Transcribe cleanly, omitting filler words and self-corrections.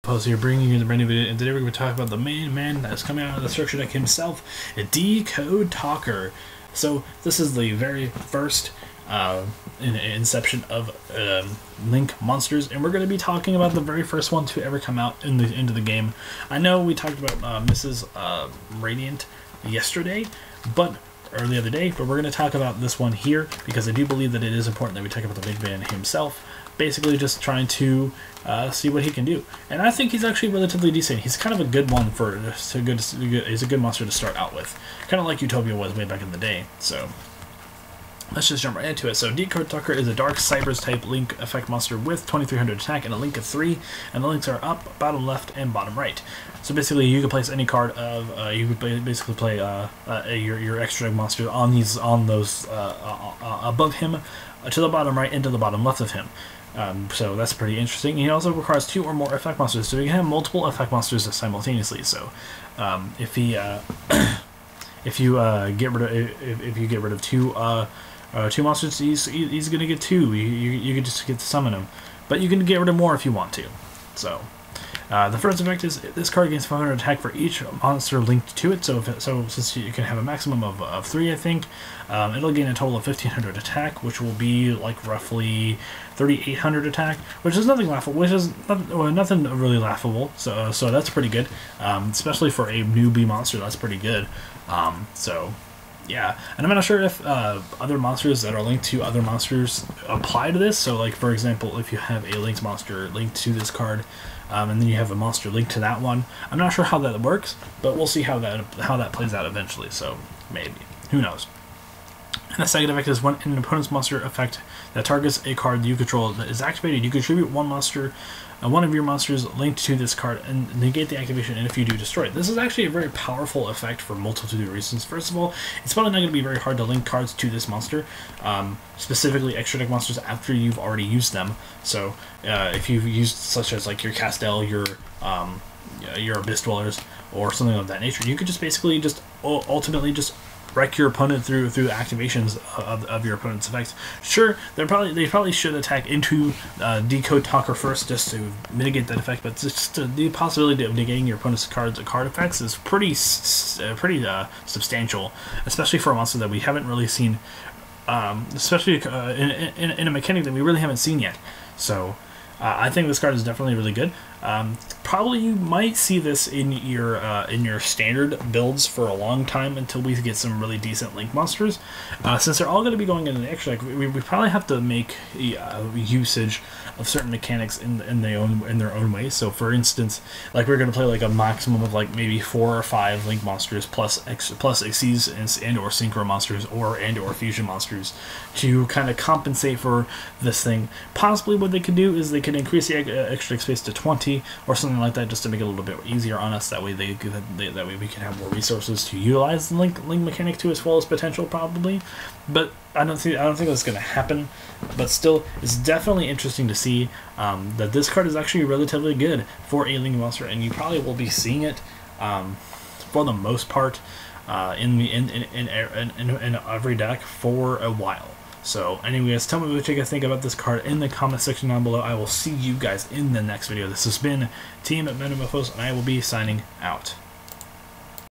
Post here, bringing you the brand new video, and today we're going to talk about the main man that's coming out of the structure deck himself, Decode Talker. So this is the very first inception of Link monsters, and we're going to be talking about the very first one to ever come out into the game. I know we talked about Mrs. Radiant yesterday, or the other day, but we're going to talk about this one here because I do believe that it is important that we talk about the big man himself. Basically just trying to see what he can do, and I think he's actually relatively decent. He's kind of a good one he's a good monster to start out with, kind of like Utopia was way back in the day. So let's just jump right into it. So Decode Talker is a Dark Cybers type Link effect monster with 2300 attack and a Link of 3, and the links are up, bottom left, and bottom right. So basically you can place any card of you would basically play your extra monster on those above him, to the bottom right and to the bottom left of him. So that's pretty interesting. He also requires 2 or more effect monsters, so you can have multiple effect monsters simultaneously. So if you get rid of two monsters, he's gonna get 2. You can just get to summon him, but you can get rid of more if you want to. So the first effect is this card gains 500 attack for each monster linked to it. So since you can have a maximum of 3, I think it'll gain a total of 1500 attack, which will be like roughly 3800 attack, which is nothing laughable. Nothing really laughable. So that's pretty good, especially for a newbie monster. That's pretty good. So yeah, and I'm not sure if other monsters that are linked to other monsters apply to this. So like, for example, if you have a linked monster linked to this card, and then you have a monster linked to that one, I'm not sure how that works, but we'll see how that plays out eventually. So maybe, who knows. And the second effect is when an opponent's monster effect that targets a card you control that is activated, you contribute one of your monsters linked to this card and negate the activation, and if you do, destroy it. This is actually a very powerful effect for multitude of reasons. First of all, it's probably not going to be very hard to link cards to this monster, specifically extra deck monsters, after you've already used them. So if you've used such as like your Castel, your Abyss Dwellers, or something of that nature, you could just basically ultimately wreck your opponent through activations of your opponent's effects. Sure, they probably should attack into Decode Talker first just to mitigate that effect, but just the possibility of negating your opponent's card effects is pretty substantial, especially for a monster that we haven't really seen, especially in a mechanic that we really haven't seen yet. So I think this card is definitely really good. Probably you might see this in your standard builds for a long time until we get some really decent Link monsters. Since they're all going to be going into the extra deck, we probably have to make usage of certain mechanics in their own way. So for instance, like we're going to play like a maximum of like maybe 4 or 5 Link monsters plus Xyz and or Synchro monsters and or Fusion monsters to kind of compensate for this thing. Possibly what they could do is they could increase the extra deck space to 20 or something like that, just to make it a little bit easier on us. That way that way we can have more resources to utilize the link mechanic to its fullest potential, probably. But I don't think that's going to happen. But still, it's definitely interesting to see that this card is actually relatively good for a Link monster, and you probably will be seeing it for the most part in every deck for a while. So anyways, tell me what you guys think about this card in the comment section down below. I will see you guys in the next video. This has been Team Metamorphos, and I will be signing out.